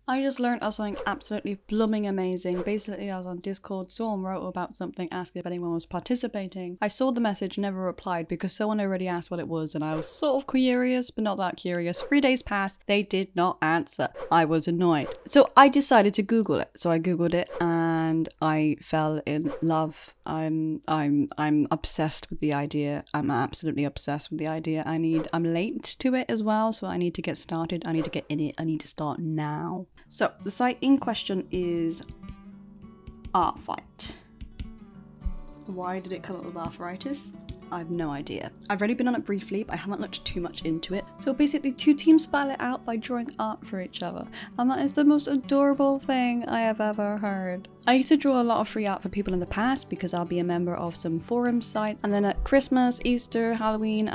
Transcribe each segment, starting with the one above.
I just learned of something absolutely blooming amazing. Basically, I was on Discord, someone wrote about something, asking if anyone was participating. I saw the message, never replied because someone already asked what it was, and I was sort of curious, but not that curious. 3 days passed, they did not answer. I was annoyed. So I decided to Google it. So I Googled it and I fell in love. I'm obsessed with the idea. I'm absolutely obsessed with the idea. I'm late to it as well, so I need to get started. I need to get in it. I need to start now. So the site in question is Artfight. Why did it come up with arthritis? I have no idea. I've already been on it briefly, but I haven't looked too much into it. So basically 2 teams battle it out by drawing art for each other. And that is the most adorable thing I have ever heard. I used to draw a lot of free art for people in the past because I'll be a member of some forum sites, and then at Christmas, Easter, Halloween,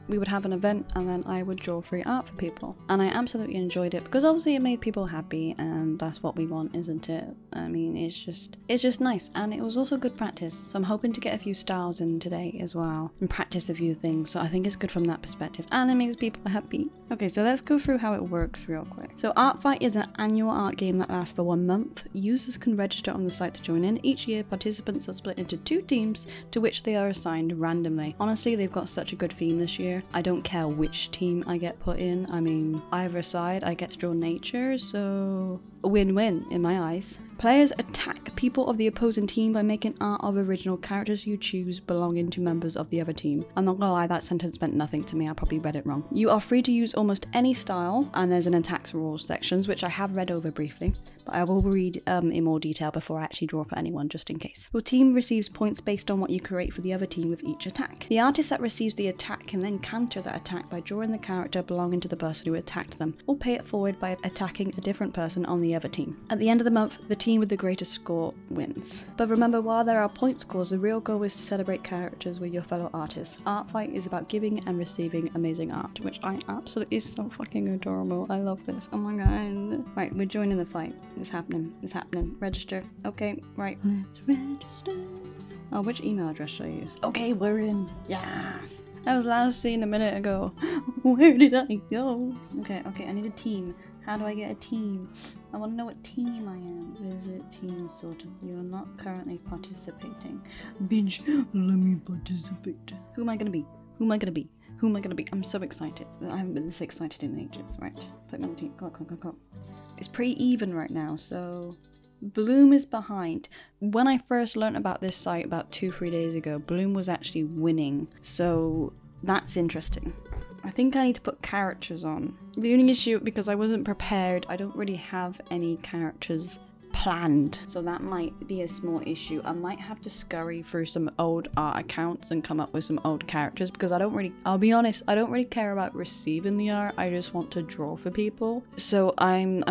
we would have an event and then I would draw free art for people. And I absolutely enjoyed it because obviously it made people happy, and that's what we want, isn't it? I mean, it's just nice, and it was also good practice. So I'm hoping to get a few styles in today as well and practice a few things. So I think it's good from that perspective, and it makes people happy. Okay, so let's go through how it works real quick. So Artfight is an annual art game that lasts for 1 month. Users can register on the site to join in. Each year, participants are split into 2 teams to which they are assigned randomly. Honestly, they've got such a good theme this year. I don't care which team I get put in. I mean, either side, I get to draw nature, so a win-win in my eyes. Players attack people of the opposing team by making art of original characters you choose belonging to members of the other team. I'm not gonna lie, that sentence meant nothing to me. I probably read it wrong. You are free to use almost any style, and there's an attacks rules sections, which I have read over briefly, but I will read in more detail before I actually draw for anyone, just in case. Your team receives points based on what you create for the other team with each attack. The artist that receives the attack can then counter that attack by drawing the character belonging to the person who attacked them, or pay it forward by attacking a different person on the other team. At the end of the month, the team with the greatest score wins. But remember, while there are point scores, the real goal is to celebrate characters with your fellow artists. Artfight is about giving and receiving amazing art, which I absolutely is so fucking adorable. I love this. Oh my god. Right, we're joining the fight. It's happening. It's happening. Register. Okay, right. Let's register. Oh, which email address should I use? Okay, we're in. Yes. I was last seen a minute ago. Where did I go? Okay, I need a team. How do I get a team? I want to know what team I am. Visit team sort of. You are not currently participating. Bitch, let me participate. Who am I gonna be? Who am I gonna be? Who am I gonna be? I'm so excited. I haven't been this excited in ages. Right, put me on the team. Go on. It's pretty even right now, so Bloom is behind. When I first learned about this site about 2-3 days ago, Bloom was actually winning, so that's interesting. I think I need to put characters on. The only issue, because I wasn't prepared, I don't really have any characters planned, so that might be a small issue. I might have to scurry through some old art accounts and come up with some old characters, because I'll be honest, I don't really care about receiving the art. I just want to draw for people. So I'm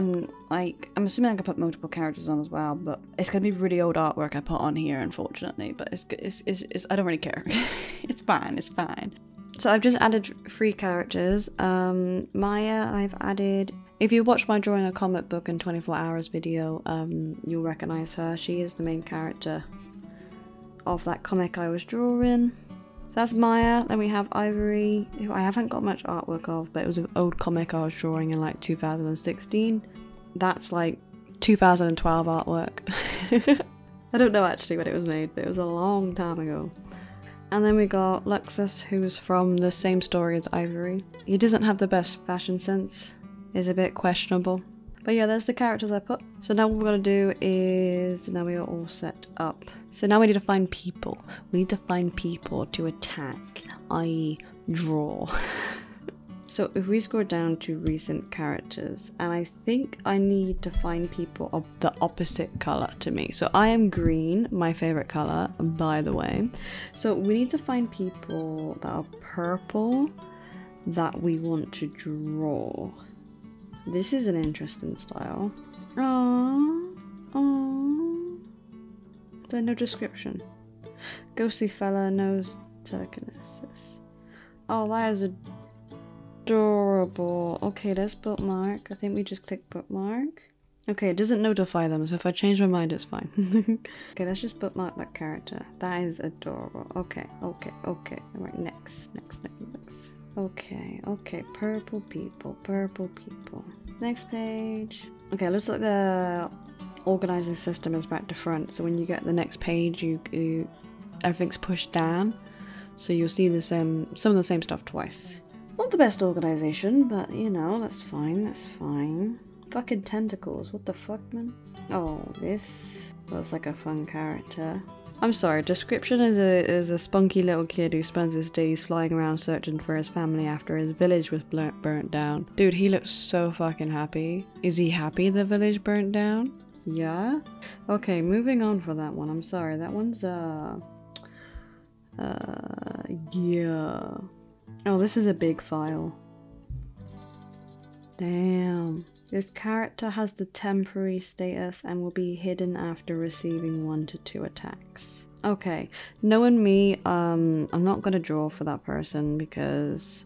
assuming I can put multiple characters on as well, but it's gonna be really old artwork I put on here, unfortunately. But it's I don't really care. It's fine. So I've just added 3 characters. Maya, I've added. If you watch my drawing a comic book in 24 hours video, you'll recognize her. She is the main character of that comic I was drawing. So that's Maya. Then we have Ivory, who I haven't got much artwork of, but it was an old comic I was drawing in like 2016. That's like 2012 artwork. I don't know actually when it was made, but it was a long time ago. And then we got Luxus, who's from the same story as Ivory. He doesn't have the best fashion sense. Is a bit questionable. But yeah, there's the characters I put. So now what we're gonna do is, now we are all set up. So now we need to find people. We need to find people to attack, i.e. draw. So if we scroll down to recent characters, and I think I need to find people of the opposite color to me. So I am green, my favorite color, by the way. So we need to find people that are purple that we want to draw. This is an interesting style. Aww. There's no description. Ghostly fella, knows telekinesis. Oh, that is adorable. Okay, let's bookmark. I think we just click bookmark. Okay, it doesn't notify them, so if I change my mind, it's fine. Okay, let's just bookmark that character. That is adorable. Okay. Alright, next. Okay, purple people. Next page. Okay, looks like the organizing system is back to front. So when you get the next page, everything's pushed down. So you'll see the some of the same stuff twice. Not the best organization, but you know, that's fine, that's fine. Fucking tentacles, what the fuck, man? Oh, this looks like a fun character. I'm sorry, description is a spunky little kid who spends his days flying around searching for his family after his village was burnt down. Dude, he looks so fucking happy. Is he happy the village burnt down? Yeah? Okay, moving on for that one. I'm sorry, that one's, yeah. Oh, this is a big file. Damn. This character has the temporary status and will be hidden after receiving 1 to 2 attacks. Okay, knowing me, I'm not gonna draw for that person because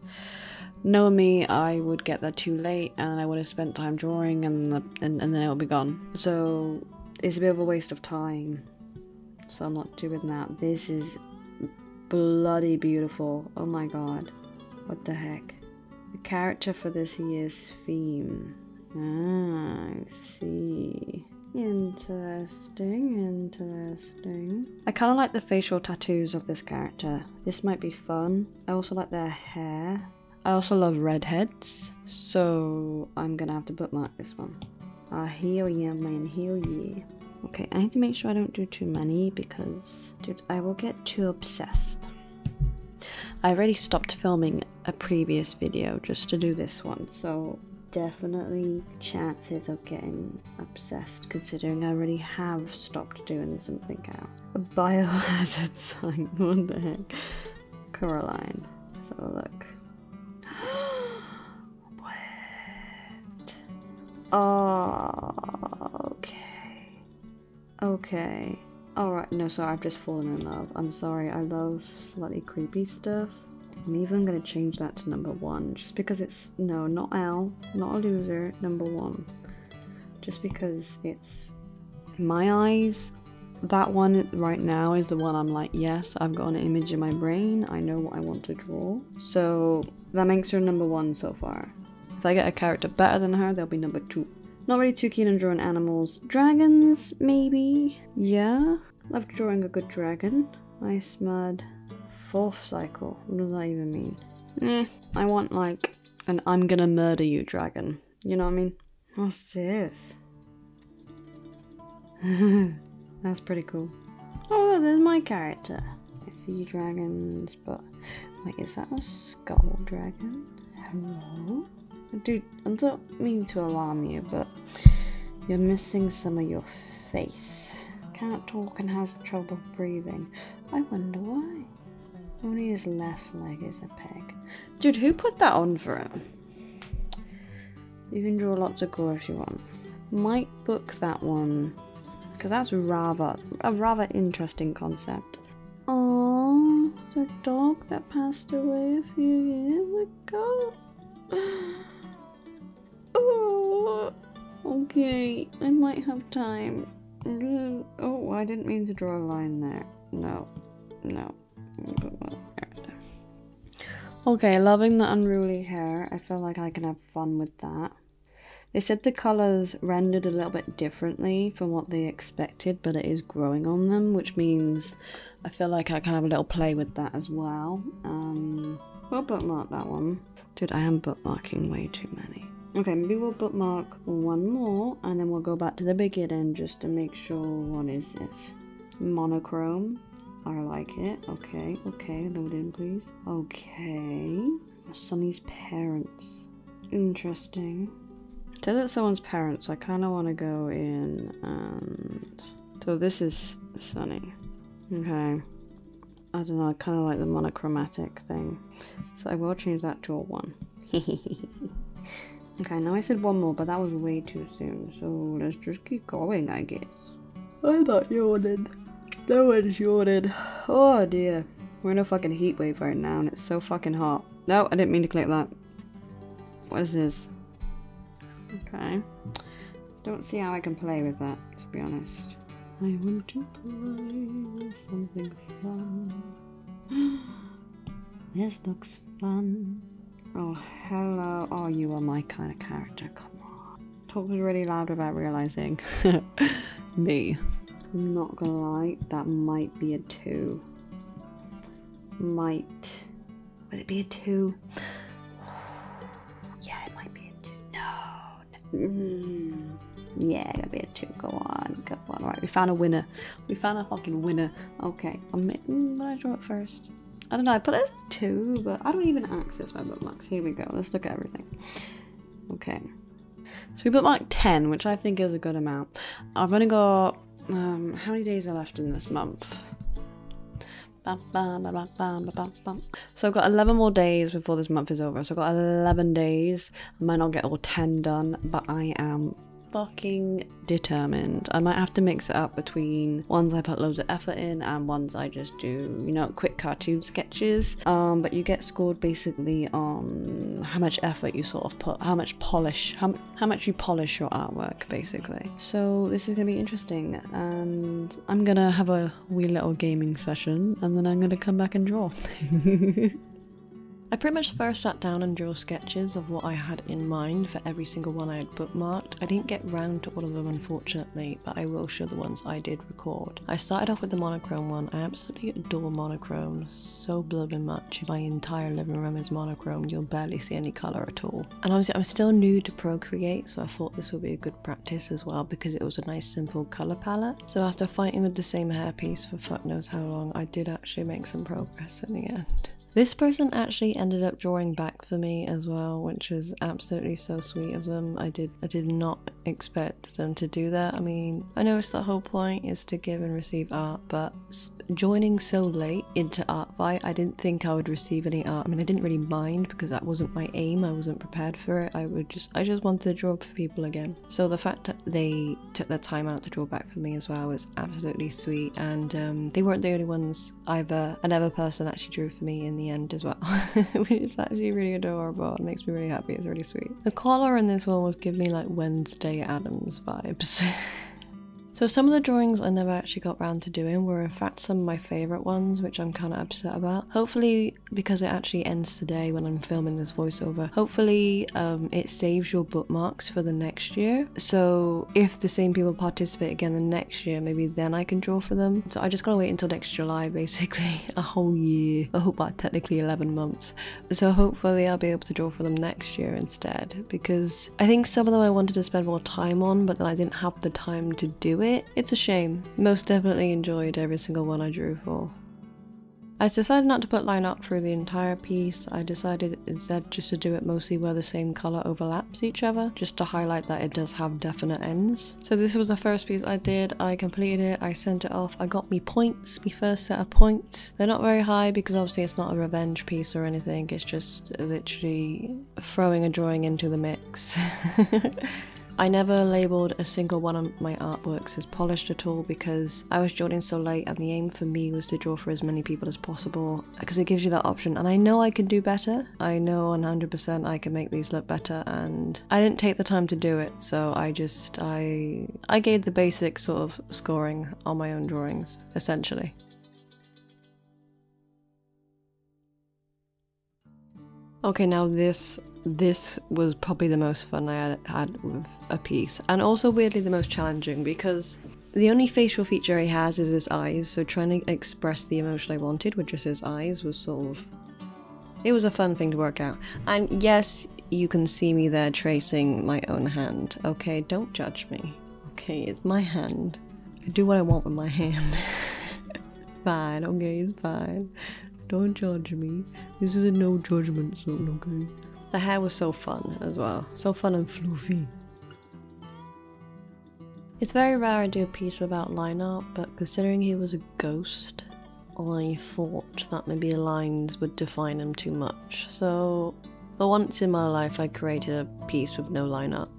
knowing me, I would get there too late and I would have spent time drawing and then it'll be gone. So it's a bit of a waste of time. So I'm not doing that. This is bloody beautiful. Oh my god. What the heck? The character for this year's theme. Ah, I see. Interesting, interesting. I kind of like the facial tattoos of this character. This might be fun. I also like their hair. I also love redheads. So I'm gonna have to bookmark this one. Ah, hell yeah, man, hell yeah. Okay, I need to make sure I don't do too many because, dude, I will get too obsessed. I already stopped filming a previous video just to do this one, so definitely chances of getting obsessed considering I already have stopped doing something out. A biohazard sign, what the heck? Coraline. Let's have a look. What? Oh, okay. Okay. Alright, no, sorry, I've just fallen in love. I'm sorry, I love slightly creepy stuff. I'm even gonna change that to number 1, just because it's, no, not L, not a loser, number 1. Just because it's, in my eyes, that one right now is the one I'm like, yes, I've got an image in my brain, I know what I want to draw. So that makes her number 1 so far. If I get a character better than her, they'll be number 2. Not really too keen on drawing animals. Dragons, maybe? Yeah? Love drawing a good dragon. Ice mud. 4th cycle. What does that even mean? I want like an I'm gonna murder you dragon. You know what I mean? What's this? That's pretty cool. Oh, there's my character. I see dragons, but wait, is that a skull dragon? Hello? Dude, I don't mean to alarm you, but you're missing some of your face. Can't talk and has trouble breathing. I wonder why. Only his left leg is a peg. Dude, who put that on for him? You can draw lots of gore if you want. Might book that one, because that's a rather interesting concept. Aww, the dog that passed away a few years ago. Oh, okay, I might have time. Oh, I didn't mean to draw a line there. No. Okay, loving the unruly hair. I feel like I can have fun with that. They said the colours rendered a little bit differently from what they expected, but it is growing on them, which means I feel like I can have a little play with that as well. We'll bookmark that one. Dude, I am bookmarking way too many. Okay, maybe we'll bookmark one more, and then we'll go back to the beginning just to make sure. What is this? Monochrome. I like it. Okay, load in please. Okay. Sunny's parents. Interesting. So that's someone's parents, so I kind of want to go in and... So this is Sunny. Okay. I don't know, I kind of like the monochromatic thing. So I will change that to a 1. Okay, now I said one more, but that was way too soon. So let's just keep going, I guess. I'm not yawning. No one's yawning. Oh dear. We're in a fucking heat wave right now and it's so fucking hot. No, I didn't mean to click that. What is this? Okay. Don't see how I can play with that, to be honest. I want to play with something fun. This looks fun. Oh, hello. Oh, you are my kind of character. Come on. talk was really loud without realising. Me. I'm not gonna lie, that might be a 2. Would it be a 2? Yeah, it might be a 2. No. Yeah, it'll be a 2. Go on. Right, we found a winner. We found a fucking winner. Okay, I'm gonna draw it first. I don't know, I put it as a 2, but I don't even access my bookmarks. Here we go, let's look at everything. Okay. So we bookmarked 10, which I think is a good amount. I've only got, how many days are left in this month? So I've got 11 more days before this month is over. So I've got 11 days. I might not get all 10 done, but I am fucking determined. I might have to mix it up between ones I put loads of effort in and ones I just do, you know, quick cartoon sketches. But you get scored basically on how much effort you sort of put, how much you polish your artwork basically. So this is gonna be interesting, and I'm gonna have a wee little gaming session and then I'm gonna come back and draw. I pretty much first sat down and drew sketches of what I had in mind for every single one I had bookmarked. I didn't get round to all of them unfortunately, but I will show the ones I did record. I started off with the monochrome one. I absolutely adore monochrome so blooming much. If my entire living room is monochrome, you'll barely see any colour at all. And obviously I'm still new to Procreate, so I thought this would be a good practice as well because it was a nice simple colour palette. So after fighting with the same hairpiece for fuck knows how long, I did actually make some progress in the end. This person actually ended up drawing back for me as well, which is absolutely so sweet of them. I did not expect them to do that. I mean, I know it's the whole point is to give and receive art, but joining so late into Art Fight, I didn't think I would receive any art. I mean, I didn't really mind because that wasn't my aim. I wasn't prepared for it. I just wanted to draw for people again. So the fact that they took their time out to draw back for me as well was absolutely sweet, and they weren't the only ones either. Another person actually drew for me in the end as well, which is actually really adorable. It makes me really happy. It's really sweet. The collar in this one was giving me like Wednesday Addams vibes. So some of the drawings I never actually got around to doing were in fact some of my favourite ones, which I'm kind of upset about. Hopefully, because it actually ends today when I'm filming this voiceover, hopefully it saves your bookmarks for the next year. So if the same people participate again the next year, maybe then I can draw for them. So I just gotta wait until next July, basically. A whole year. I hope about technically 11 months. So hopefully I'll be able to draw for them next year instead, because I think some of them I wanted to spend more time on, but then I didn't have the time to do it. It's a shame. Most definitely enjoyed every single one I drew for. I decided not to put line art through the entire piece. I decided instead just to do it mostly where the same colour overlaps each other, just to highlight that it does have definite ends. So this was the first piece I did. I completed it, I sent it off, I got me points, my first set of points. They're not very high because obviously it's not a revenge piece or anything, it's just literally throwing a drawing into the mix. I never labelled a single one of my artworks as polished at all because I was drawing so late, and the aim for me was to draw for as many people as possible because it gives you that option, and I know I can do better. I know 100% I can make these look better, and I didn't take the time to do it, so I gave the basic sort of scoring on my own drawings, essentially. Okay, now this was probably the most fun I had with a piece, and also weirdly the most challenging because the only facial feature he has is his eyes, so trying to express the emotion I wanted with just his eyes was sort of... it was a fun thing to work out. And yes, you can see me there tracing my own hand. Okay, don't judge me. Okay, it's my hand. I do what I want with my hand. Fine, okay, it's fine. Don't judge me. This is a no judgment zone, okay? The hair was so fun as well. So fun and fluffy. It's very rare I do a piece without line art, but considering he was a ghost, I thought that maybe lines would define him too much. So, for once in my life, I created a piece with no line art.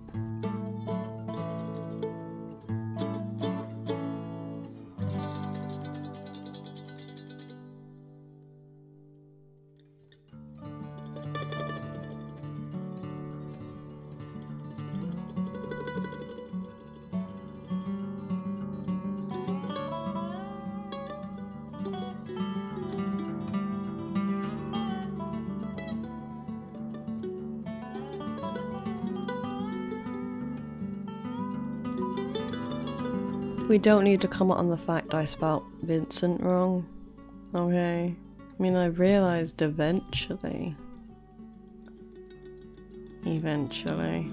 We don't need to comment on the fact I spelt Vincent wrong. Okay. I mean, I realised eventually. Eventually.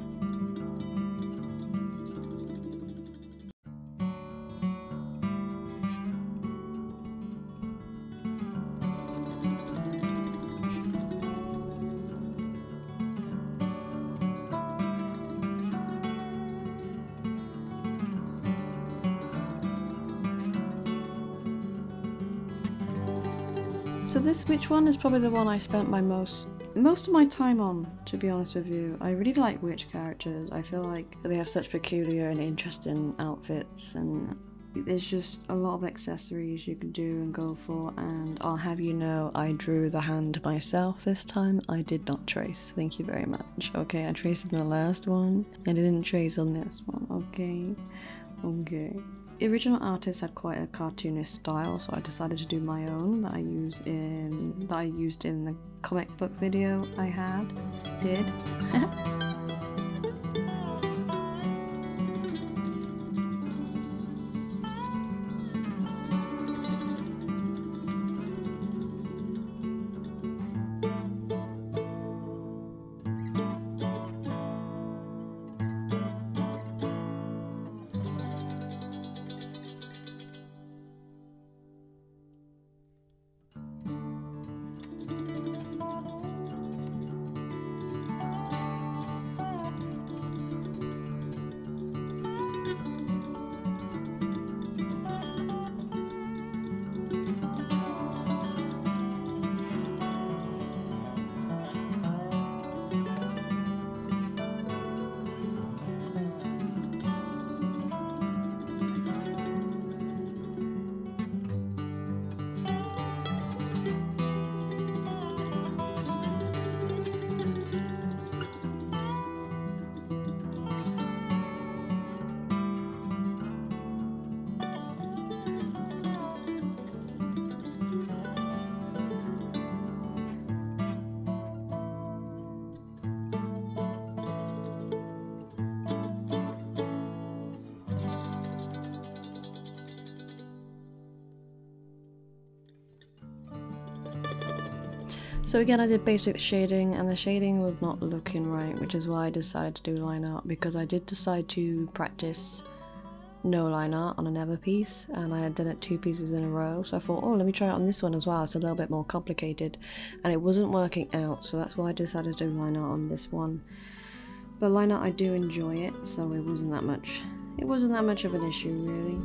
So this which one is probably the one I spent my most of my time on, to be honest with you. I really like witch characters. I feel like they have such peculiar and interesting outfits, and there's just a lot of accessories you can do and go for. And I'll have you know, I drew the hand myself this time. I did not trace. Thank you very much. Okay, I traced in the last one. I didn't trace on this one. Okay. Okay. The original artist had quite a cartoonish style, so I decided to do my own that I used in the comic book video I did. So again, I did basic shading, and the shading was not looking right, which is why I decided to do line art, because I did decide to practice no line art on another piece, and I had done it 2 pieces in a row, so I thought, oh, let me try it on this one as well. It's a little bit more complicated, and it wasn't working out, so that's why I decided to do line art on this one. But line art, I do enjoy it, so it wasn't that much of an issue, really.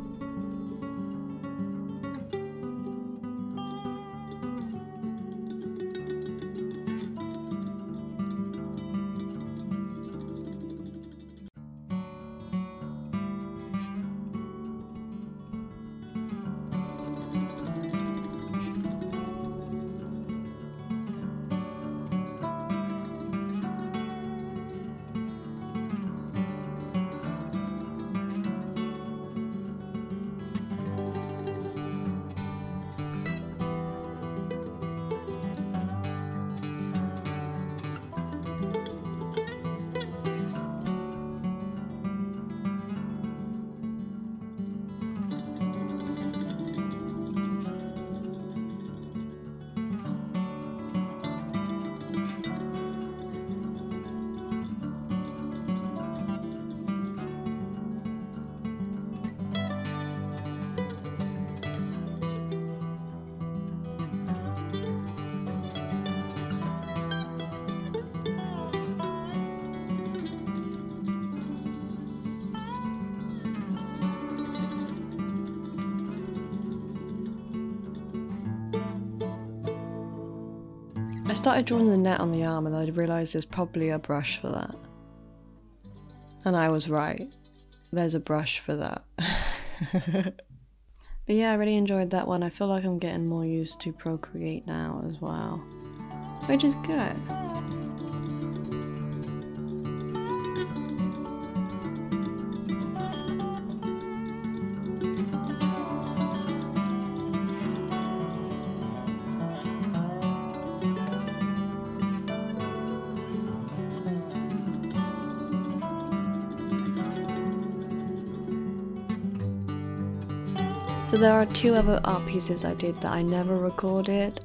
I started drawing the net on the arm, and I realised there's probably a brush for that. And I was right. There's a brush for that. But yeah, I really enjoyed that one. I feel like I'm getting more used to Procreate now as well, which is good. So there are 2 other art pieces I did that I never recorded,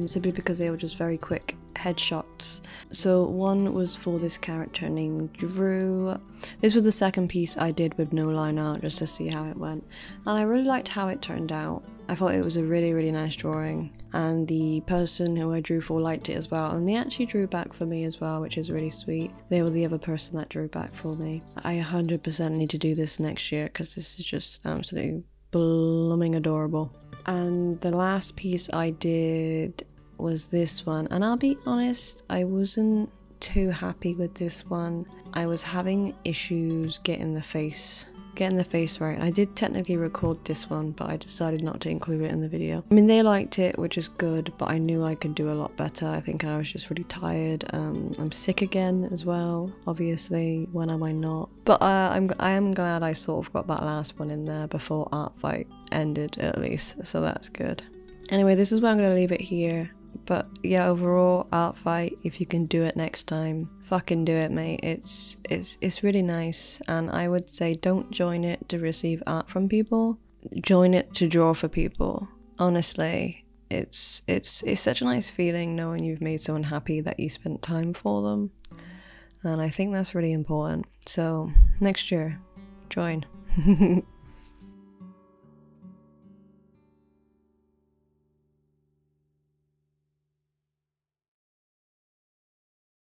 simply because they were just very quick headshots. So one was for this character named Drew. This was the second piece I did with no line art, just to see how it went, and I really liked how it turned out. I thought it was a really nice drawing, and the person who I drew for liked it as well, and they actually drew back for me as well, which is really sweet. They were the other person that drew back for me. I 100% need to do this next year because this is just absolutely blooming adorable. And the last piece I did was this one, and I'll be honest, I wasn't too happy with this one. I was having issues getting the face right. I did technically record this one, but I decided not to include it in the video. I mean, they liked it, which is good, but I knew I could do a lot better. I think I was just really tired. I'm sick again as well, obviously. When am I not? But I am glad I sort of got that last one in there before Art Fight ended, at least, so that's good. Anyway, this is where I'm going to leave it here. But yeah, overall, Art Fight, if you can do it next time, fucking do it, mate. It's really nice, and I would say don't join it to receive art from people. Join it to draw for people. Honestly, it's such a nice feeling knowing you've made someone happy that you spent time for them, and I think that's really important. So next year, join.